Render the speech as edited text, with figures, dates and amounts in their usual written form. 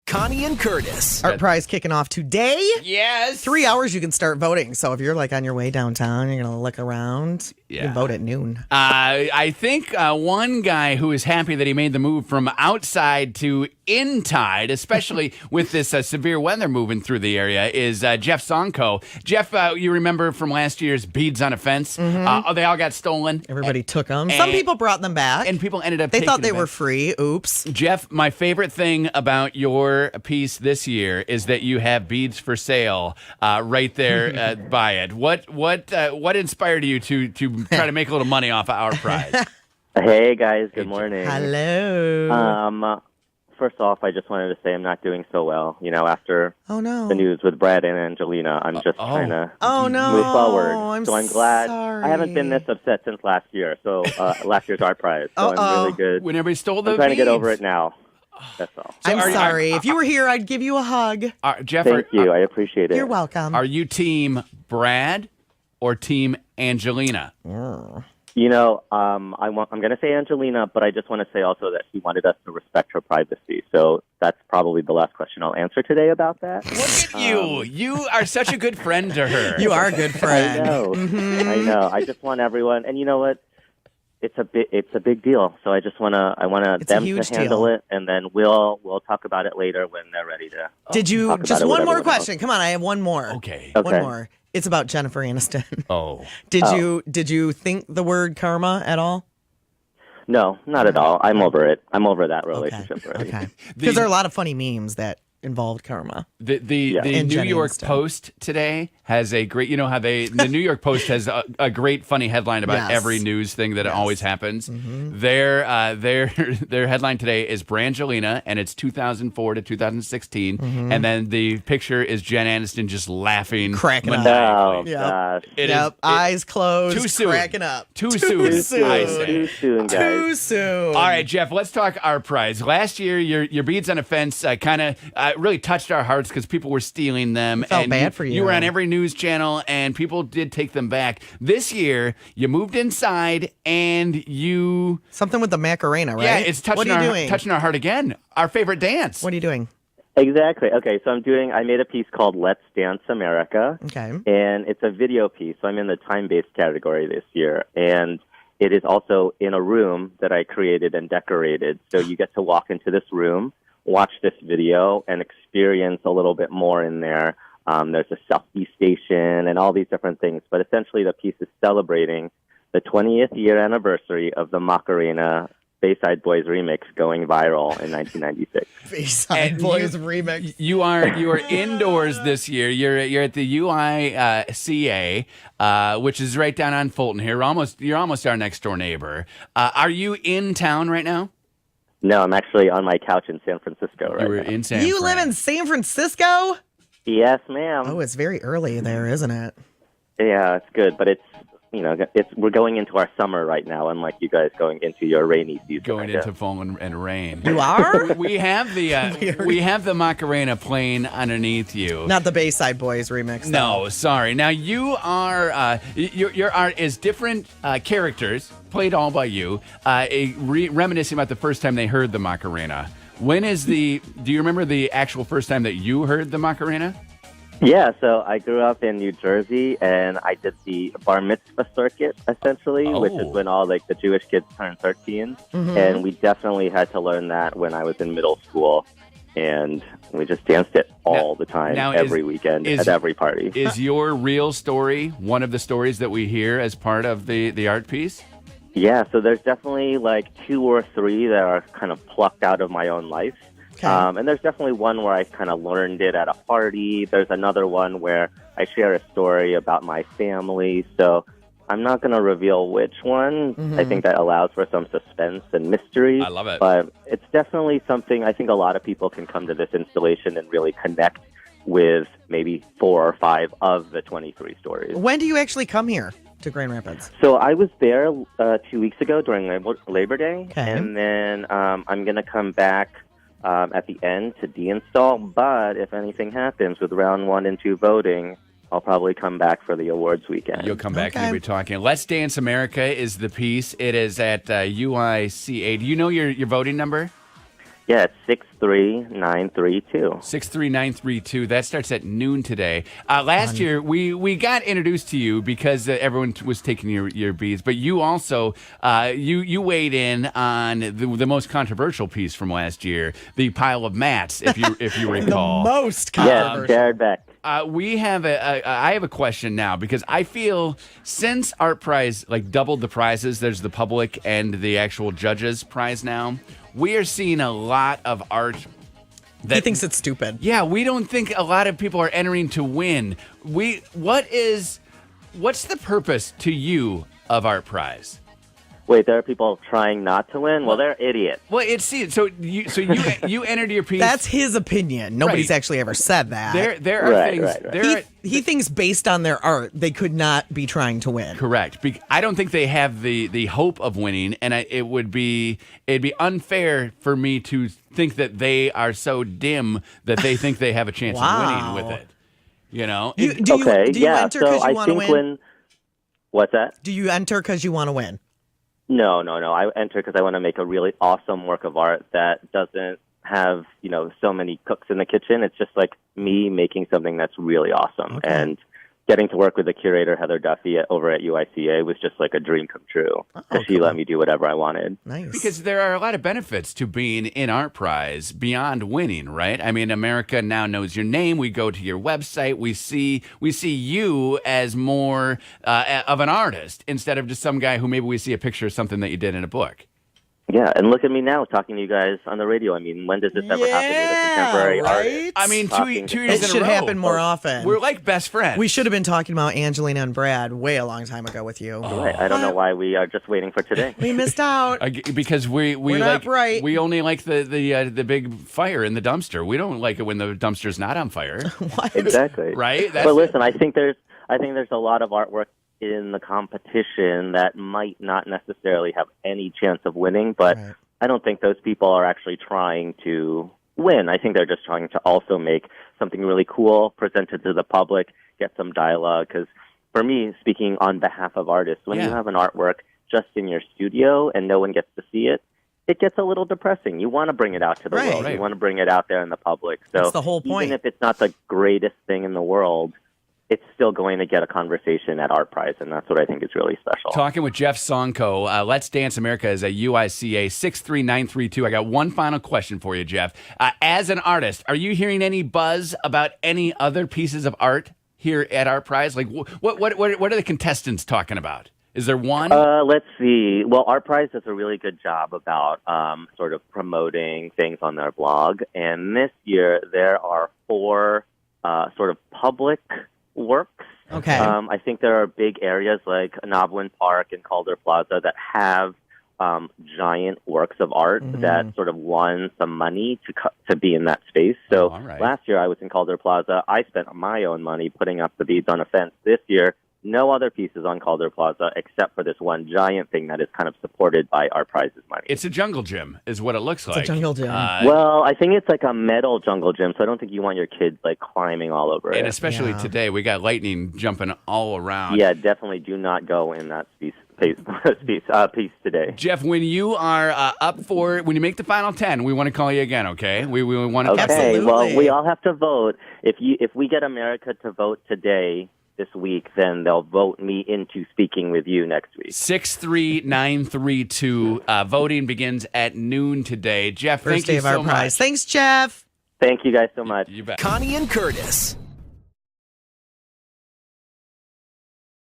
Connie and Curtis. ArtPrize kicking off today. Yes. 3 hours you can start voting. So if you're like on your way downtown, you're going to look around, you can vote at noon. I think one guy who is happy that he made the move from outside to inside, especially with this severe weather moving through the area, is Jeff Songco. Jeff, you remember from last year's Beads on a Fence? They all got stolen. Everybody took them. Some people brought them back. And people ended up They taking thought they them were back. free. Oops. Jeff, my favorite thing about your piece this year is that you have beads for sale right there by it. What inspired you to try to make a little money off of our prize? Hey, guys. Good morning. Hello. First off, I just wanted to say I'm not doing so well. You know, after Oh, no. the news with Brad and Angelina, I'm just trying to Oh, no. move forward. I'm so I'm glad. sorry. I haven't been this upset since last year. So last year's ArtPrize. So I'm really good. When everybody stole the I'm trying to get beads. over it now. That's all. So I'm sorry. If you were here, I'd give you a hug. Jeff, Thank you. I appreciate it. You're welcome. Are you team Brad or team Angelina? You know, I'm going to say Angelina, but I just want to say also that she wanted us to respect her privacy. So that's probably the last question I'll answer today about that. Look at you. You are such a good friend to her. You are a good friend. I know. I know. I just want everyone, and you know what? It's a big deal. So I just want It's a them huge to handle deal. it, and then we'll talk about it later when they're ready to. Did you talk just about it one with more everyone else. question? Come on, I have one more. Okay. One more. It's about Jennifer Aniston. Oh. Did you think the word karma at all? No, not at all. I'm over it. I'm over that relationship already. Okay. Because there are a lot of funny memes that involved karma. The And New Jenny York Aniston. Post today has a great, you know how the New York Post has a great funny headline about Yes. every news thing that always happens. Their headline today is Brangelina, and it's 2004 to 2016, and then the picture is Jen Aniston just laughing, Cracking up. maniacally. Yep. Gosh. It Yep. is- Eyes closed. too soon. Cracking up. Too soon. Too soon. I say. Too soon, guys. Too soon. All right, Jeff, let's talk our prize. Last year, your Beads on a Fence kind of really touched our hearts because people were stealing them. Felt and bad for you. You were on every news channel, and people did take them back. This year, you moved inside, and you... Something with the Macarena, right? Yeah, it's What touching are you our, doing? touching our heart again. Our favorite dance. What are you doing? Exactly. Okay, so I made a piece called Let's Dance America. Okay. And it's a video piece, so I'm in the time-based category this year. And it is also in a room that I created and decorated. So you get to walk into this room, watch this video, and experience a little bit more in there. There's a selfie station and all these different things. But essentially the piece is celebrating the 20th year anniversary of the Macarena Bayside Boys remix going viral in 1996. Bayside And Boys remix. You are indoors this year. You're at the UICA, which is right down on Fulton here. You're almost our next door neighbor. Are you in town right now? No, I'm actually on my couch in San Francisco right You were now. in San You Fran. live in San Francisco? Yes, ma'am. Oh, it's very early there, isn't it? Yeah, it's good, but we're going into our summer right now, unlike you guys going into your rainy season. Going I guess. into fall and rain. You are? We have the Macarena playing underneath you. Not the Bayside Boys remix. though. No, sorry. Now you are your art is different characters played all by you, reminiscing about the first time they heard the Macarena. Do you remember the actual first time that you heard the Macarena? Yeah, so I grew up in New Jersey, and I did the bar mitzvah circuit, essentially, which is when all the Jewish kids turn 13. And we definitely had to learn that when I was in middle school. And we just danced it all the time, every weekend, at every party. Is your real story one of the stories that we hear as part of the art piece? Yeah, so there's definitely like 2 or 3 that are kind of plucked out of my own life. Okay. And there's definitely one where I kind of learned it at a party. There's another one where I share a story about my family. So I'm not going to reveal which one. I think that allows for some suspense and mystery. I love it. But it's definitely something I think a lot of people can come to this installation and really connect with maybe 4 or 5 of the 23 stories. When do you actually come here to Grand Rapids? So I was there 2 weeks ago during Labor Day. Okay. And then I'm going to come back at the end to deinstall. But if anything happens with round 1 and 2 voting, I'll probably come back for the awards weekend. You'll come back and you'll be talking. Let's Dance America is the piece. It is at UICA. Do you know your voting number? Yeah, it's 63932. 63932. That starts at noon today. Last year, we got introduced to you because everyone was taking your beads, but you also you weighed in on the most controversial piece from last year, the pile of mats, if you recall. The most controversial. Yes, Jared Beck. I have a question now because I feel since ArtPrize doubled the prizes, there's the public and the actual judges prize now. We are seeing a lot of art that He thinks it's stupid. Yeah, we don't think a lot of people are entering to win. What's the purpose to you of ArtPrize? Wait, there are people trying not to win? Well, they're idiots. Well, so you entered your piece. That's his opinion. Nobody's Right. actually ever said that. There are Right, things. right, right. There are, He thinks based on their art, they could not be trying to win. Correct. I don't think they have the hope of winning, and it'd be unfair for me to think that they are so dim that they think they have a chance of winning with it. You know? Do you enter because you want to win? What's that? Do you enter because you want to win? No. I enter because I want to make a really awesome work of art that doesn't have, so many cooks in the kitchen. It's just like me making something that's really awesome. Okay. And getting to work with the curator, Heather Duffy, over at UICA was just like a dream come true. Because she let me do whatever I wanted. Nice. Because there are a lot of benefits to being in ArtPrize beyond winning, right? I mean, America now knows your name. We go to your website. We see you as more of an artist instead of just some guy who maybe we see a picture of something that you did in a book. Yeah, and look at me now talking to you guys on the radio. I mean, when does this ever happen with a contemporary artist? I mean, two It years in a should row. happen more often. We're like best friends. We should have been talking about Angelina and Brad way a long time ago with you. Right. I don't know why we are just waiting for today. We missed out. Because we're not bright. We only like the big fire in the dumpster. We don't like it when the dumpster's not on fire. What? Exactly. Right? But listen, I think there's a lot of artwork in the competition that might not necessarily have any chance of winning, but Right. I don't think those people are actually trying to win. I think they're just trying to also make something really cool, presented to the public, get some dialogue. Because for me, speaking on behalf of artists, when you have an artwork just in your studio and no one gets to see it, it gets a little depressing. You want to bring it out to the world. Right. You want to bring it out there in the public. So That's the whole point. Even if it's not the greatest thing in the world, it's still going to get a conversation at ArtPrize, and that's what I think is really special. Talking with Jeff Songco, Let's Dance America is a UICA 63932. I got one final question for you, Jeff. As an artist, are you hearing any buzz about any other pieces of art here at ArtPrize? Like, what are the contestants talking about? Is there one? Let's see. Well, ArtPrize does a really good job about sort of promoting things on their blog, and this year there are 4 sort of public works. Okay. I think there are big areas like Noblin Park and Calder Plaza that have giant works of art that sort of won some money to be in that space. So last year I was in Calder Plaza. I spent my own money putting up the beads on a fence. This year, no other pieces on Calder Plaza except for this one giant thing that is kind of supported by ArtPrize's money. It's a jungle gym, is what it looks like. It's a jungle gym. Well, I think it's like a metal jungle gym, so I don't think you want your kids like climbing all over and it. especially today, we got lightning jumping all around. Yeah, definitely do not go in that piece today. Jeff, when you are when you make the final 10, we want to call you again, okay? We want to Okay, Absolutely. well, we all have to vote. If we get America to vote today, this week, then they'll vote me into speaking with you next week. 63932. Voting begins at noon today. Jeff, First thank you day of so ArtPrize. much. Thanks, Jeff. Thank you guys so much. You bet. Connie and Curtis.